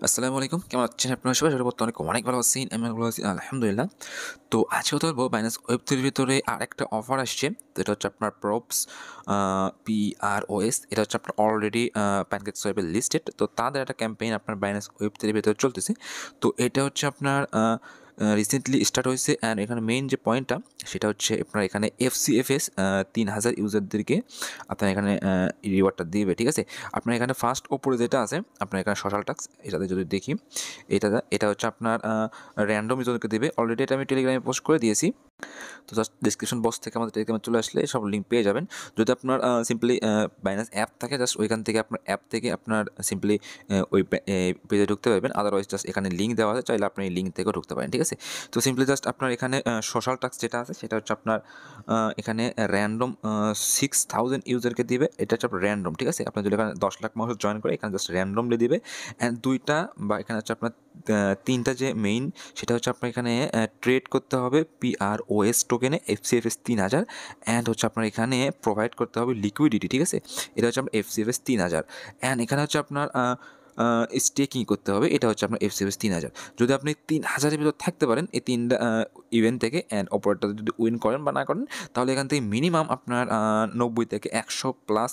আসসালামু আলাইকুম। কেমন আছেন আপনারা সবাই? আশা করতে অনেক ভালো আছেন। আমি ভালো আছি আলহামদুলিল্লাহ। তো আজকে কথা বলবো বাইন্যান্স ওয়েব3 এর ভিতরে আরেকটা অফার আসছে। তো এটা হচ্ছে আপনার প্রপস PROS। এটা হচ্ছে আপনার অলরেডি প্যানকেকস্ব্যাপ এ লিস্টেড। তো তাদের একটা ক্যাম্পেইন আপনার বাইন্যান্স ওয়েব3 এর ভেতরে চলতেছে। তো এটা হচ্ছে আপনার রিসেন্টলি স্টার্ট হয়েছে অ্যান্ড এখানে মেইন যে পয়েন্টটা সেটা হচ্ছে আপনার এখানে FCFS 3000 ইউজারদেরকে আপনার এখানে রিওয়ার্ডটা দিবে, ঠিক আছে? আপনার এখানে ফার্স্ট ওপরে যেটা আছে আপনার এখানে সোশ্যাল টাস্ক, এটাতে যদি দেখি এটা হচ্ছে আপনার র্যান্ডম ইউজারকে দেবে। অলরেডি এটা আমি টেলিগ্রামে পোস্ট করে দিয়েছি। তো জাস্ট ডিসক্রিপশন বক্স থেকে আমাদের টেলিগ্রামে চলে আসলে সব লিঙ্ক পেয়ে যাবেন। যদি আপনার সিম্পলি বাইন্যান্স অ্যাপ থাকে, জাস্ট ওইখান থেকে আপনার অ্যাপ থেকে আপনার সিম্পলি ওই পেজে ঢুকতে পারবেন। আদারওয়াইজ জাস্ট এখানে লিঙ্ক দেওয়া আছে, চাইলে আপনি এই লিঙ্ক থেকেও ঢুকতে পারেন, ঠিক আছে? তো সিম্পলি জাস্ট আপনার এখানে সোশ্যাল টাস্ক যেটা আছে সেটা হচ্ছে আপনার এখানে র্যান্ডম 6000 ইউজারকে দিবে। এটা হচ্ছে আপনার র্যান্ডম, ঠিক আছে? আপনার যদি এখানে 10 লাখ মানুষ জয়েন করে এখানে জাস্ট র্যান্ডমলি দিবে। অ্যান্ড দুইটা বা এখানে হচ্ছে আপনার তিনটা যে মেইন সেটা হচ্ছে আপনার এখানে ট্রেড করতে হবে PROS টোকেনে FCFS 3000 অ্যান্ড হচ্ছে আপনার এখানে প্রোভাইড করতে হবে লিকুইডিটি, ঠিক আছে? এটা হচ্ছে আপনার FCFS 3000 অ্যান্ড এখানে হচ্ছে আপনার স্টেকিং করতে হবে। এটা হচ্ছে আপনার FCFS 3000। যদি আপনি 3000-এর ভিতর থাকতে পারেন এই তিনটা ইভেন্ট থেকে অ্যান্ড অপারেটর যদি উইন করেন বা না করেন, তাহলে এখান থেকে মিনিমাম আপনার 90 থেকে 100 প্লাস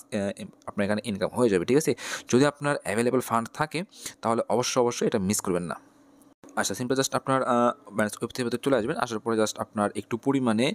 আপনার এখানে ইনকাম হয়ে যাবে, ঠিক আছে? যদি আপনার অ্যাভেলেবল ফান্ড থাকে তাহলে অবশ্যই এটা মিস করবেন না। আচ্ছা, সিম্পল জাস্ট আপনার ব্যালেন্স ওয়েব থেকে ভেতরে চলে আসবেন। আসার পরে জাস্ট আপনার একটু পরিমাণে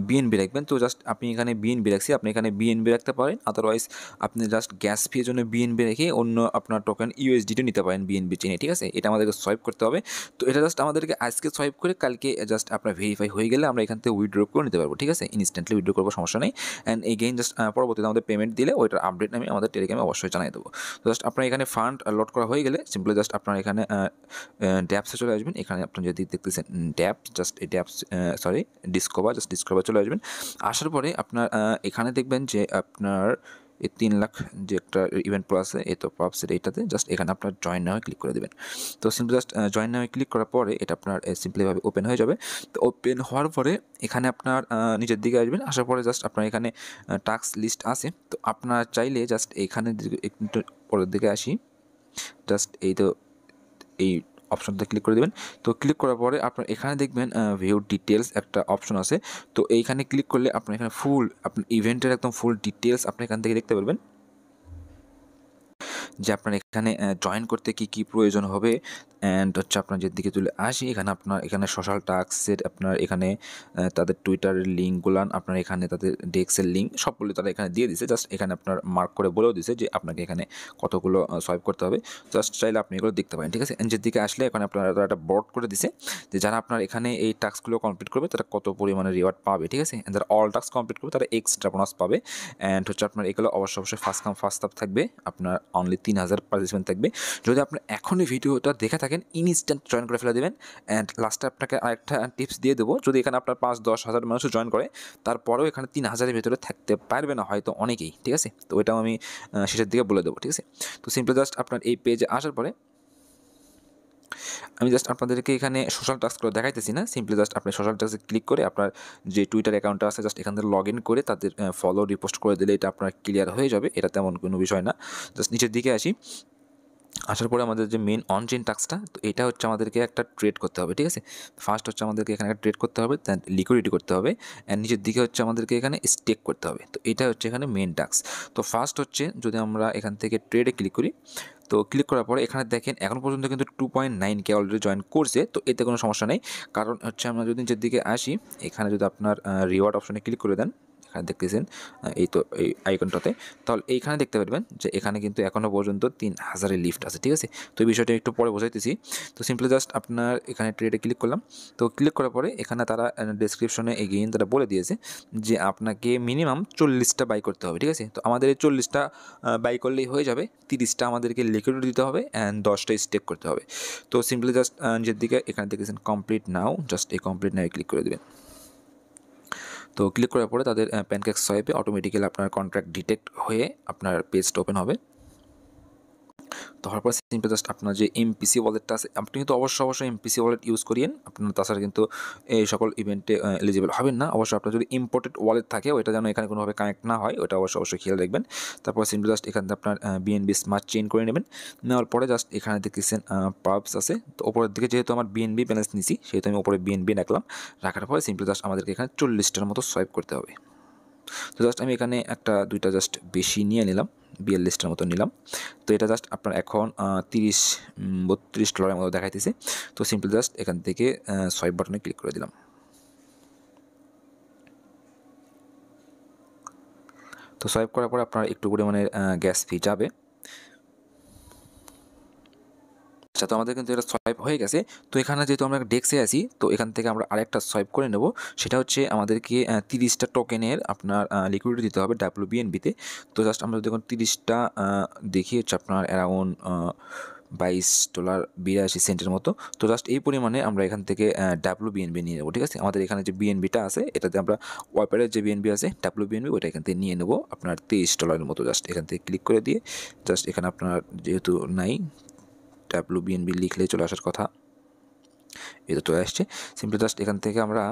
বিএনবি রাখবেন। তো জাস্ট আপনি এখানে বিএনবি রাখছি, আপনি এখানে বিএনবি রাখতে পারেন। আদারওয়াইজ আপনি জাস্ট গ্যাস ফির জন্য বিএনবি রেখে অন্য আপনার টোকেন USDT নিতে পারেন বিএনবি চেনে, ঠিক আছে? এটা আমাদেরকে সোয়াইপ করতে হবে। তো এটা জাস্ট আমাদেরকে আজকে সোয়াইপ করে কালকে জাস্ট আপনার ভেরিফাই হয়ে গেলে আমরা এখান থেকে উইথড্র করে নিতে পারবো, ঠিক আছে? ইনস্ট্যান্টলি উইথড্র করবো, সমস্যা নেই। অ্যান্ড এগেইন জাস্ট পরবর্তীতে আমাদের পেমেন্ট দিলে ওইটার আপডেট আমি আমাদের টেলিগ্রামে অবশ্যই জানিয়ে দেবো। তো জাস্ট আপনার এখানে ফান্ড লোড করা হয়ে গেলে সিম্পলি জাস্ট আপনার এখানে ড্যাপসে চলে আসবেন। এখানে আপনি যদি দেখতেছেন ড্যাপ, জাস্ট এই ড্যাপস ডিসকভার চলে আসবেন। আসার পরে আপনার এখানে দেখবেন যে আপনার এই 3 লাখ যে একটা ইভেন্ট প্রো আছে, এই তো প্রপসের এইটাতে জাস্ট এখানে আপনার জয়েন নাও ক্লিক করে দেবেন। তো simply just join now click করার পরে এটা আপনার সিম্পলিভাবে ওপেন হয়ে যাবে। তো ওপেন হওয়ার পরে এখানে আপনার নিচের দিকে আসবেন। আসার পরে জাস্ট আপনার এখানে টাস্ক লিস্ট আছে। তো আপনার চাইলে জাস্ট এখানে একটু পরের দিকে আসি, জাস্ট এই অপশনটা ক্লিক করে দেবেন। তো ক্লিক করার পরে আপনার এখানে দেখবেন ভিউ ডিটেলস একটা অপশন আছে। তো এইখানে ক্লিক করলে আপনার এখানে আপনার ইভেন্টের একদম ফুল ডিটেলস আপনি এখান থেকে দেখতে পারবেন, যে আপনার এখানে জয়েন করতে কি প্রয়োজন হবে। অ্যান্ড হচ্ছে আপনার যেদিকে চলে আসি, এখানে আপনার এখানে সোশ্যাল টাস্কের আপনার এখানে তাদের টুইটারের লিঙ্কগুলান, আপনার এখানে তাদের ডেস্কের লিঙ্ক সবগুলো তারা এখানে দিয়ে দিছে। জাস্ট এখানে আপনার মার্ক করে বলেও দিছে যে আপনাকে এখানে কতগুলো সোয়াইপ করতে হবে। জাস্ট চাইলে আপনি এগুলো দেখতে পারেন, ঠিক আছে? অ্যান্ড যেদিকে আসলে এখানে আপনারা তারা একটা বোর্ড করে দিছে যে যারা আপনার এখানে এই টাস্কগুলো কমপ্লিট করবে তারা কত পরিমাণে রিওয়ার্ড পাবে, ঠিক আছে? যারা অল টাস্ক কমপ্লিট করবে তারা এক্সট্রা বোনাস পাবে। অ্যান্ড হচ্ছে আপনার এগুলো অবশ্যই ফার্স্ট কাম ফার্স্ট সার্ভ থাকবে। আপনার অনলি 3000 পার্টিসিপেন্ট থাকবে। যদি আপনার এখনই ভিডিওটা দেখে থাকেন ইনস্ট্যান্ট জয়েন করে ফেলে দেবেন। অ্যান্ড লাস্টে আপনাকে আরেকটা টিপস দিয়ে দেবো, যদি এখানে আপনার 5-10 হাজার মানুষও জয়েন করে তারপরেও এখানে 3000-এর ভেতরে থাকতে পারবে না হয়তো অনেকেই, ঠিক আছে? তো ওইটাও আমি শেষের দিকে বলে দেবো, ঠিক আছে? তো সিম্পলি জাস্ট আপনার এই পেজে আসার পরে আমি জাস্ট আপনাদেরকে এখানে সোশ্যাল টাস্কগুলো দেখাইতেছি না, সিম্পলি জাস্ট আপনি সোশ্যাল টাস্কে ক্লিক করে আপনার যে টুইটার অ্যাকাউন্টটা আছে জাস্ট এখান থেকে লগ ইন করে তাদের ফলো রিপোস্ট করে দিলে এটা আপনার ক্লিয়ার হয়ে যাবে। এটা তেমন কোনো বিষয় না। জাস্ট নিচের দিকে আসি, আসার পরে আমাদের যে মেন অন চেইন টাস্কটা, তো এটা হচ্ছে আমাদেরকে একটা ট্রেড করতে হবে, ঠিক আছে? ফার্স্ট হচ্ছে আমাদেরকে এখানে একটা ট্রেড করতে হবে, দেন লিকুইডিটি করতে হবে, অ্যান্ড নিচের দিকে হচ্ছে আমাদেরকে এখানে স্টেক করতে হবে। তো এটা হচ্ছে এখানে মেন টাস্ক। তো ফার্স্ট হচ্ছে যদি আমরা এখান থেকে ট্রেডে ক্লিক করি, তো ক্লিক করার পরে এখানে দেখেন এখন পর্যন্ত কিন্তু 2.9K অলরেডি জয়েন করছে। তো এতে কোনো সমস্যা নেই, কারণ হচ্ছে আমরা যদি নিচের দিকে আসি, এখানে যদি আপনার রিওয়ার্ড অপশনে ক্লিক করে দেন, এখানে দেখতেছেন এই তো এই আইকনটাতে, তাহলে এইখানে দেখতে পারবেন যে এখানে কিন্তু এখনও পর্যন্ত 3000-এর লিফট আছে, ঠিক আছে? তো এই বিষয়টা একটু পরে বোঝাইতেছি। তো সিম্পলি জাস্ট আপনার এখানে ট্রেডে ক্লিক করলাম। তো ক্লিক করার পরে এখানে তারা ডেসক্রিপশনে এগেইন তারা বলে দিয়েছে যে আপনাকে মিনিমাম 40টা বাই করতে হবে, ঠিক আছে? তো আমাদের এই 40টা বাই করলেই হয়ে যাবে। 30টা আমাদেরকে লিকুইডিটি দিতে হবে অ্যান্ড 10টা স্টেক করতে হবে। তো সিম্পলি জাস্ট নিজের দিকে এখানে দেখেছেন কমপ্লিট নাও, জাস্ট এই কমপ্লিট নাও ক্লিক করে দেবেন। তো ক্লিক করার পরে তাদের প্যানকেকস্ব্যাপে অটোমেটিক্যালি আপনার কন্ট্রাক্ট ডিটেক্ট হয়ে আপনার পেজটা ওপেন হবে। তো হওয়ার পর সিম্পলি জাস্ট আপনার যে এমপিসি ওয়ালেটটা আছে, আপনি কিন্তু অবশ্যই এমপিসি ওয়ালেট ইউজ করিয়েন, আপনার তাছাড়া কিন্তু এই সকল ইভেন্টে এলিজিবল হবেন না। অবশ্যই আপনার যদি ইম্পোর্টেড ওয়ালেট থাকে ওইটা যেন এখানে কোনোভাবে কানেক্ট না হয়, ওটা অবশ্যই খেয়াল রাখবেন। তারপর সিম্পলি জাস্ট এখান থেকে আপনার বিএনবি স্মার্ট চেইন করে নেবেন। নেওয়ার পরে জাস্ট এখানে দেখতেছেন পাবস আছে, তো ওপরের দিকে যেহেতু আমার বিএনবি ব্যালেন্স নিছি সেহেতু আমি ওপরে বিএনবি রাখলাম। রাখার পরে সিম্পলি জাস্ট আমাদেরকে এখানে 40টার মতো সোয়াইপ করতে হবে। তো জাস্ট আমি এখানে দুইটা জাস্ট বেশি নিয়ে নিলাম, 42টার মতো নিলাম। তো এটা জাস্ট আপনার এখন 32 ডলারের মতো দেখাইতেছে। তো সিম্পল জাস্ট এখান থেকে সোয়াইপ বাটনে ক্লিক করে দিলাম। তো সোয়াইপ করার পর আপনার একটু পরিমাণে গ্যাস ফি যাবে। আচ্ছা, তো আমাদের কিন্তু এটা সোয়াইপ হয়ে গেছে। তো এখানে যেহেতু আমরা ডেক্সে আছি, তো এখান থেকে আমরা আরেকটা সোয়াইপ করে নেব। সেটা হচ্ছে আমাদেরকে 30টা টোকেনের আপনার লিকুইডিটি দিতে হবে WBNB-তে। তো জাস্ট আমরা দেখুন 30টা দেখি হচ্ছে আপনার অ্যারাউন্ড $22.82 মতো। তো জাস্ট এই পরিমাণে আমরা এখান থেকে WBNB নিয়ে নেবো, ঠিক আছে। আমাদের এখানে যে বিএনবিটা আছে এটাতে আমরা ওয়াইপারের যে বিএনবি আছে WBNB ওইটা এখান থেকে নিয়ে নেবো আপনার $23 মতো। জাস্ট এখান থেকে ক্লিক করে দিয়ে জাস্ট এখানে আপনার যেহেতু নাই WBNB লিখলেই চলে আসার কথা, এটা চলে আসছে। সিম্পলি জাস্ট এখান থেকে আমরা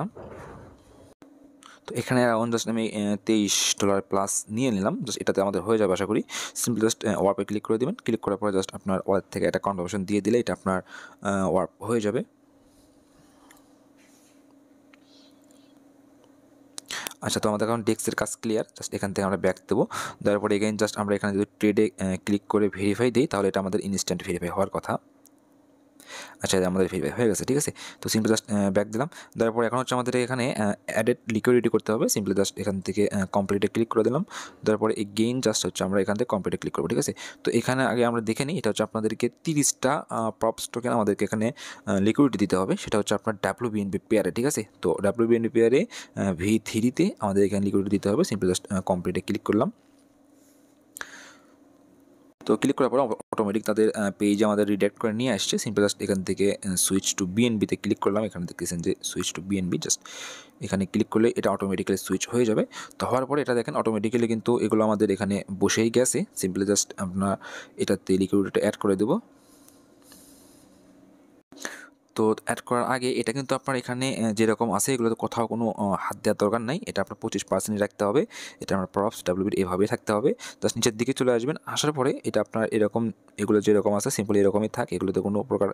তো এখানে অ্যারাউন্ড জাস্ট আমি $23 নিয়ে নিলাম। জাস্ট এটাতে আমাদের হয়ে যাবে আশা করি। সিম্পলি জাস্ট ওয়ার্পে ক্লিক করে দেবেন। ক্লিক করার পরে জাস্ট আপনার ওয়ালেট থেকে একটা কনফার্মেশন দিয়ে দিলে এটা আপনার ওয়ার্প হয়ে যাবে। আচ্ছা, তো আমাদের এখন ডেস্কের কাজ ক্লিয়ার। জাস্ট এখান থেকে আমরা ব্যাক দেবো। দেওয়ার পরে এগেইন জাস্ট আমরা এখানে যদি ট্রেডে ক্লিক করে ভেরিফাই দিই তাহলে এটা আমাদের ইনস্ট্যান্ট ভেরিফাই হওয়ার কথা। আচ্ছা, আমাদের ভেরিফাই হয়ে গেছে, ঠিক আছে। তো সিম্পলি জাস্ট ব্যাক দিলাম। দেওয়ার পর এখন হচ্ছে আমাদের এখানে অ্যাডেড লিকুইডিটি করতে হবে। সিম্পলি জাস্ট এখান থেকে কমপ্লিটে ক্লিক করে দিলাম। দেওয়ার পরে এগেইন জাস্ট হচ্ছে আমরা এখান থেকে কমপ্লিটে ক্লিক করবো, ঠিক আছে। তো এখানে আগে আমরা দেখে নিই, এটা হচ্ছে আপনাদেরকে 30টা প্রপস টোকেন আমাদেরকে এখানে লিকুইডিটি দিতে হবে। সেটা হচ্ছে আপনার WBNB পেয়ারে, ঠিক আছে। তো WBNB পেয়ারে V3-তে আমাদের এখানে লিকুইডিটি দিতে হবে। সিম্পলি জাস্ট কমপ্লিটে ক্লিক করলাম। তো ক্লিক করার পর অটোমেটিক তাদের পেজে আমাদের রিডাইরেক্ট করে নিয়ে আসছে। সিম্পল জাস্ট এখান থেকে সুইচ টু বিএনবিতে ক্লিক করলাম। এখানে দেখতেছেন যে সুইচ টু বিএনবি, জাস্ট এখানে ক্লিক করলে এটা অটোমেটিক্যালি সুইচ হয়ে যাবে। তো হওয়ার পরে এটা দেখেন অটোমেটিক্যালি কিন্তু এগুলো আমাদের এখানে বসেই গেছে। সিম্পলি জাস্ট আপনার এটাতে লিকুইডিটি অ্যাড করে দেবো। তো অ্যাড করার আগে এটা কিন্তু আপনার এখানে যেরকম আছে এগুলোতে কোথাও কোনো হাত দেওয়ার দরকার নাই। এটা আপনার 25% রাখতে হবে। এটা আমার প্রপস WBNB এভাবেই থাকতে হবে। জাস্ট নিচের দিকে চলে আসবেন। আসার পরে এটা আপনার এরকম এগুলো যেরকম আছে সিম্পলি এরকমই থাকে, এগুলোতে কোনো প্রকার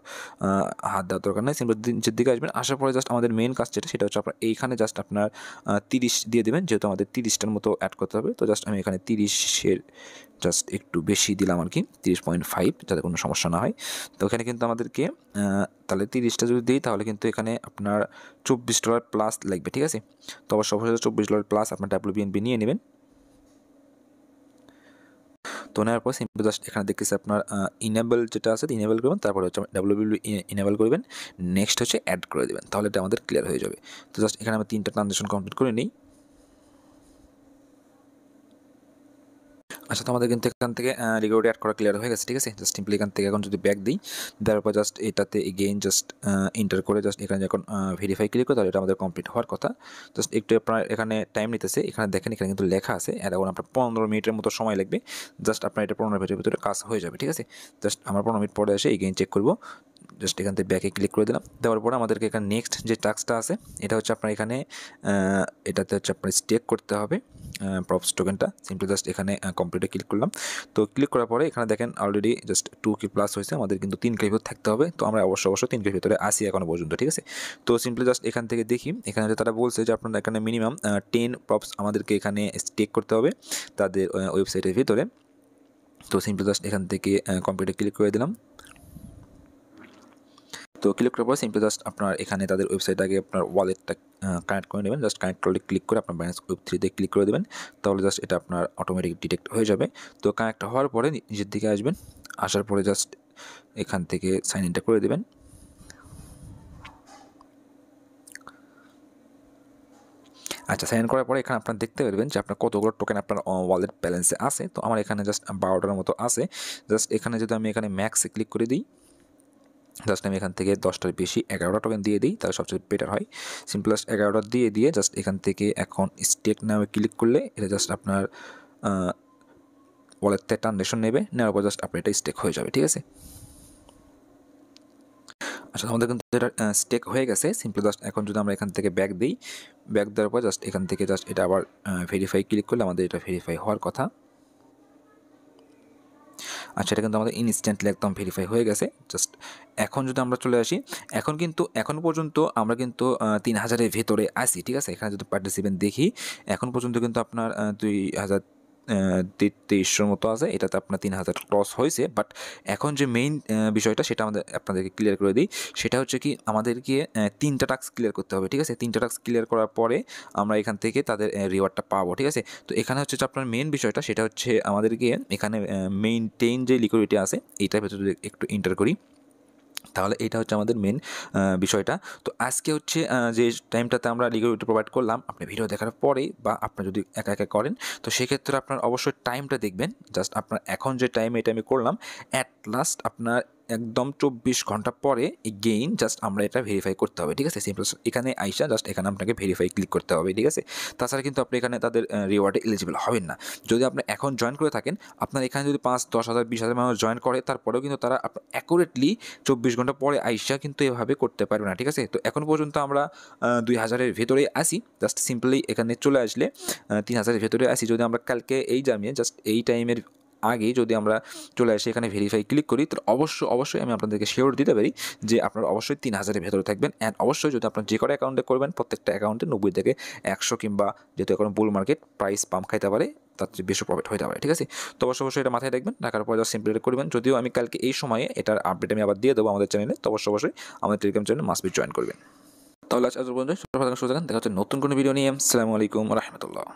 হাত দেওয়ার দরকার নাই। সিম্পলি নিচের দিকে আসবেন। আসার পরে জাস্ট আমাদের মেন কাজ সেটা হচ্ছে আপনার এইখানে জাস্ট আপনার 30 দিয়ে দেবেন, যেহেতু আমাদের 30টার মতো অ্যাড করতে হবে। তো জাস্ট আমি এখানে 30-এর জাস্ট একটু বেশি দিলাম আর কি, 30.5, যাতে কোনো সমস্যা না হয়। তো এখানে কিন্তু আমাদেরকে তাহলে 30টা যদি দিই তাহলে কিন্তু এখানে আপনার $24 প্লাস লাগবে, ঠিক আছে। তো অবশ্যই $24 প্লাস আপনার WBNB নিয়ে নেবেন। তো নেওয়ার পর সিম্পল জাস্ট এখানে দেখতেছি আপনার ইনেবল যেটা আছে ইনেবল করবেন, তারপরে হচ্ছে WBNB ইনেবল করবেন, নেক্সট হচ্ছে অ্যাড করে দেবেন, তাহলে এটা আমাদের ক্লিয়ার হয়ে যাবে। তো জাস্ট এখানে আমরা 3টা ট্রানজাকশন কমপ্লিট করে নিই। আচ্ছা, তো আমাদের কিন্তু এখান থেকে লিকুইডিটি অ্যাড করা ক্লিয়ার হয়ে গেছে, ঠিক আছে। জাস্ট সিম্পলি এখান থেকে এখন যদি ব্যাক দিই, দেওয়ার পর জাস্ট এটাতে এগেইন জাস্ট এন্টার করে জাস্ট এখানে যখন ভেরিফাই ক্লিক করে তাহলে এটা আমাদের কমপ্লিট হওয়ার কথা। জাস্ট একটু আপনার এখানে টাইম নিতেছে। এখানে দেখেন এখানে কিন্তু লেখা আছে অ্যারাউন্ড আপনার 15 মিনিটের মতো সময় লাগবে। জাস্ট আপনার এটা 15 মিনিটের ভিতরে কাজ হয়ে যাবে, ঠিক আছে। জাস্ট আমার 15 মিনিট পরে এসে এগেইন চেক করবো। জাস্ট এখান থেকে ব্যাকে ক্লিক করে দিলাম। দেওয়ার পরে আমাদেরকে এখানে নেক্সট যে টাস্কটা আছে এটা হচ্ছে আপনার এখানে এটাতে হচ্ছে আপনার স্টেক করতে হবে প্রপস টোকেনটা। সিম্পলি জাস্ট এখানে কমপ্লিটে ক্লিক করলাম। তো ক্লিক করার পরে এখানে দেখেন অলরেডি জাস্ট 2K প্লাস হয়েছে। আমাদের কিন্তু 3K ভিতরে থাকতে হবে। তো আমরা অবশ্যই 3K ভিতরে আসি এখনো পর্যন্ত, ঠিক আছে। তো সিম্পলি জাস্ট এখান থেকে দেখি, এখানে তারা বলছে যে আপনার এখানে মিনিমাম 10 প্রপস আমাদেরকে এখানে স্টেক করতে হবে তাদের ওয়েবসাইটের ভিতরে। তো সিম্পলি জাস্ট এখান থেকে কমপ্লিটে ক্লিক করে দিলাম। তো ক্লিক করার পর সিম্পলি জাস্ট আপনার এখানে তাদের ওয়েবসাইট আগে আপনার ওয়ালেটটা কানেক্ট করে নেবেন। জাস্ট কানেক্ট করলে ক্লিক করে আপনার বাইন্যান্স Web3-তে ক্লিক করে দেবেন, তাহলে জাস্ট এটা আপনার অটোমেটিক ডিটেক্ট হয়ে যাবে। তো কানেক্ট হওয়ার পরে নিজের দিকে আসবেন। আসার পরে জাস্ট এখান থেকে সাইন ইনটা করে দেবেন। আচ্ছা, সাইন ইন করার পরে এখানে আপনার দেখতে পারবেন যে আপনার কতগুলো টোকেন আপনার ওয়ালেট ব্যালেন্সে আছে। তো আমার এখানে জাস্ট 12টার মতো আছে। জাস্ট এখানে যদি আমি এখানে ম্যাক্সে ক্লিক করে দিই, জাস্ট আমি এখান থেকে 10টার বেশি 11টা টোকেন দিয়ে দিই, তাহলে সবচেয়ে বেটার হয়। সিম্পল জাস্ট 11টা দিয়ে জাস্ট এখান থেকে এখন স্টেক নামে ক্লিক করলে এটা জাস্ট আপনার ওয়ালেটে ট্রানজ্যাকশন নেবে, নেওয়ার পর জাস্ট আপনার এটা স্টেক হয়ে যাবে। ঠিক আছে, আচ্ছা আমাদের কিন্তু এটা স্টেক হয়ে গেছে। সিম্পলি জাস্ট এখন যদি আমরা এখান থেকে ব্যাক দিই, ব্যাক দেওয়ার পর জাস্ট এখান থেকে জাস্ট এটা আবার ভেরিফাই ক্লিক করলে আমাদের এটা ভেরিফাই হওয়ার কথা। আচ্ছা এটা কিন্তু আমাদের ইনস্ট্যান্টলি একদম ভেরিফাই হয়ে গেছে। জাস্ট এখন যদি আমরা চলে আসি, এখন কিন্তু এখন পর্যন্ত আমরা কিন্তু 3000-এর ভেতরে আসি। ঠিক আছে, এখানে যদি পার্টিসিপেন্ট দেখি এখন পর্যন্ত কিন্তু আপনার 2300 মতো আছে, এটাতে আপনার 3000 ক্রস হয়েছে। বাট এখন যে মেইন বিষয়টা সেটা আপনাদেরকে ক্লিয়ার করে দিই, সেটা হচ্ছে কি আমাদেরকে 3টা টাস্ক ক্লিয়ার করতে হবে। ঠিক আছে, 3টা টাস্ক ক্লিয়ার করার পরে আমরা এখান থেকে তাদের রিওয়ার্ডটা পাবো। ঠিক আছে, তো এখানে হচ্ছে যে আপনার মেইন বিষয়টা সেটা হচ্ছে আমাদেরকে এখানে মেইনটেইন যে লিকুইডিটি আছে এইটার ভেতরে যদি একটু এন্টার করি, তাহলে এটা হচ্ছে আমাদের মেন বিষয়টা। তো আজকে হচ্ছে যে টাইমটাতে আমরা লিকুইডিটি প্রোভাইড করলাম, আপনি ভিডিও দেখার পরে বা আপনি যদি একা একা করেন তো সেক্ষেত্রে আপনার অবশ্যই টাইমটা দেখবেন। জাস্ট আপনার এখন যে টাইম এটা আমি করলাম, অ্যাট লাস্ট আপনার একদম 24 ঘন্টা পরে এগেইন জাস্ট আমরা এটা ভেরিফাই করতে হবে। ঠিক আছে, সিম্পল এখানে আইসা জাস্ট এখানে আপনাকে ভেরিফাই ক্লিক করতে হবে। ঠিক আছে, তাছাড়া কিন্তু আপনি এখানে তাদের রিওয়ার্ডে এলিজিবল হবেন না। যদি আপনি এখন জয়েন করে থাকেন, আপনার এখানে যদি 5, 10,000, 20,000 মানুষ জয়েন করে, তারপরেও কিন্তু তারা আপনার অ্যাকুরেটলি 24 ঘন্টা পরে আইসা কিন্তু এভাবে করতে পারবে না। ঠিক আছে, তো এখন পর্যন্ত আমরা 2000-এর ভেতরে আসি। জাস্ট সিম্পলি এখানে চলে আসলে 3000-এর ভেতরে আসি। যদি আমরা কালকে এই জামিয়ে জাস্ট এই টাইমের আগেই যদি আমরা চলে আসি এখানে ভেরিফাই ক্লিক করি, তো অবশ্যই আমি আপনাদেরকে শিওর দিতে পারি যে আপনারা অবশ্যই 3000-এর ভেতরে থাকবেন। অ্যান্ড অবশ্যই যদি আপনার যে কটা অ্যাকাউন্টে করবেন প্রত্যেকটা অ্যাকাউন্টে 90 থেকে 100 কিংবা যেহেতু এখন বুল মার্কেট প্রাইস পাম্প খাইতে পারে, তার চেয়ে বেশি প্রফিট হতে পারে। ঠিক আছে, তো অবশ্যই এটা মাথায় রাখবেন, রাখার পর জাস্ট সিম্পলি করবেন। যদিও আমি কালকে এই সময়ে এটার আপডেট আমি আবার দিয়ে দেবো আমাদের চ্যানেলে, তো অবশ্যই আমাদের টেলিগ্রাম চ্যানেলে মাস্ট বি জয়েন করবেন। তাহলে আজ পর্যন্ত দেখা হচ্ছে নতুন কোনো ভিডিও নিয়ে। আসসালামু আলাইকুম ওয়া রাহমাতুল্লাহ।